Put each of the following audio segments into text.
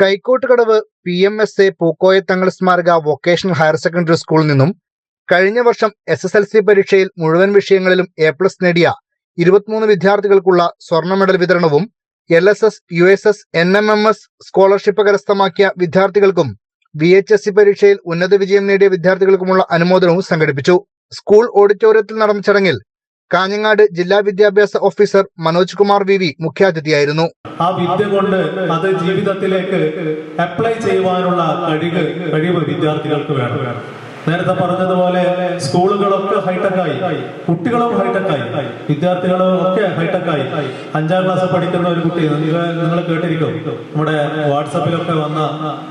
Kaikottukadavu PMSA Pookoya Thangal സ്മാരക vocational higher secondary സ്കൂളിൽ നിന്നും കഴിഞ്ഞ വർഷം SSLC പരീക്ഷയിൽ മുഴുവൻ വിഷയങ്ങളിലും A+ നേടിയ 23 വിദ്യാർത്ഥികൾക്കുള്ള സ്വർണ്ണ മെഡൽ വിതരണവും LSS, USS, NMMS സ്കോളർഷിപ്പ് കരസ്ഥമാക്കിയ വിദ്യാർത്ഥികൾക്കും VHSC പരീക്ഷയിൽ ഉന്നത വിജയം നേടിയ വിദ്യാർത്ഥികൾക്കുമുള്ള അനുമോദനവും സംഘടിപ്പിച്ചു. സ്കൂൾ ഓഡിറ്റോറിയത്തിൽ നടന്ന ചടങ്ങിൽ കാഞ്ഞങ്ങാട് ജില്ലാ വിദ്യാഭ്യാസ ഓഫീസർ മനോജ് കുമാർ VV മുഖ്യാതിഥിയായിരുന്നു. ആ വിദ്യ കൊണ്ട് അത് ജീവിതത്തിലേക്ക് അപ്ലൈ ചെയ്യുവാനുള്ള കഴിവ് വിദ്യാർത്ഥികൾക്ക് വേണം. നേരത്തെ പറഞ്ഞതുപോലെ സ്കൂളുകളൊക്കെ ഹൈടെക്കായി, കുട്ടികളും ഹൈടെക്കായി, വിദ്യാർത്ഥികളും ഒക്കെ ഹൈടെക്കായി. 5ാം ക്ലാസ് പഠിക്കുന്ന ഒരു കുട്ടി നിങ്ങൾ കേട്ടിരിക്കും, നമ്മുടെ വാട്സപ്പിലൊക്കെ വന്ന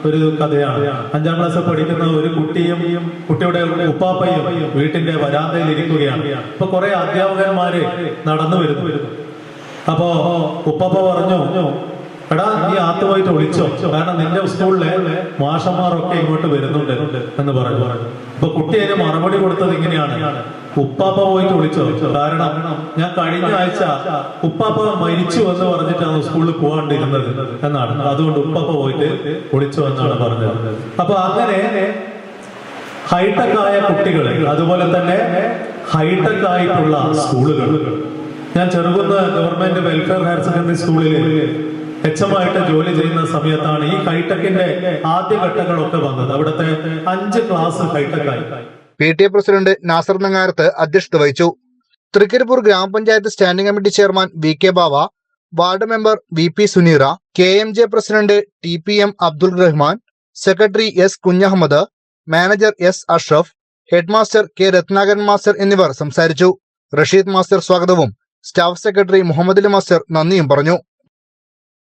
ഒരു കഥയാണ്. 5ാം ക്ലാസ് പഠിക്കുന്ന ഒരു കുട്ടിയും കുട്ടിയുടെ ഉപ്പാപ്പയും വീട്ടിന്റെ വരാന്തയിൽ ഇരിക്കുകയാണ്. ഇപ്പൊ കുറെ അധ്യാപകന്മാര് നടന്നു വരുന്നു. അപ്പോ ഉപ്പാപ്പ പറഞ്ഞു, എടാ നീ ആത്ത് പോയിട്ട് ഒളിച്ചോ, കാരണം നിന്റെ സ്കൂളിലെ മാഷന്മാരൊക്കെ ഇങ്ങോട്ട് വരുന്നുണ്ട് എന്ന് പറഞ്ഞു. അപ്പൊ കുട്ടി അതിന് മറുപടി കൊടുത്തത് ഇങ്ങനെയാണ്, ഉപ്പാപ്പ പോയിട്ട് ഒളിച്ചോ, കാരണം ഞാൻ കഴിഞ്ഞ ആഴ്ച ഉപ്പാപ്പ മരിച്ചു എന്ന് പറഞ്ഞിട്ടാണ് സ്കൂളിൽ പോകാണ്ടിരുന്നത് എന്നാണ്, അതുകൊണ്ട് ഉപ്പാപ്പ പോയിട്ട് ഒളിച്ചോ എന്നാണ് പറഞ്ഞത്. അപ്പൊ അങ്ങനെ ഹൈടെക് ആയ കുട്ടികൾ, അതുപോലെ തന്നെ ഹൈടെക് ആയിട്ടുള്ള സ്കൂളുകൾ. ഞാൻ Cherukunnu government welfare higher secondary സ്കൂളിൽ HM-ആയിട്ട് ജോലി ചെയ്യുന്ന സമയത്താണ് ഈ ഹൈടെക്കിന്റെ ആദ്യഘട്ടങ്ങളൊക്കെ വന്നത്. അവിടുത്തെ 5 ക്ലാസ് ഹൈടെക്കായി. PTA പ്രസിഡന്റ് നാസർ നങ്ങാരത്ത് അധ്യക്ഷത വഹിച്ചു. Thrikaripur grama panchayat standing committee chairman VK Bava, ward member VP Suneera, KMJ president TPM Abdul Rahman, secretary S Kunhahammed, manager S Ashraf, head master K Rathnakaran master എന്നിവർ സംസാരിച്ചു. റഷീദ് മാസ്റ്റർ സ്വാഗതവും staff secretary Muhammad Ali master നന്ദിയും പറഞ്ഞു.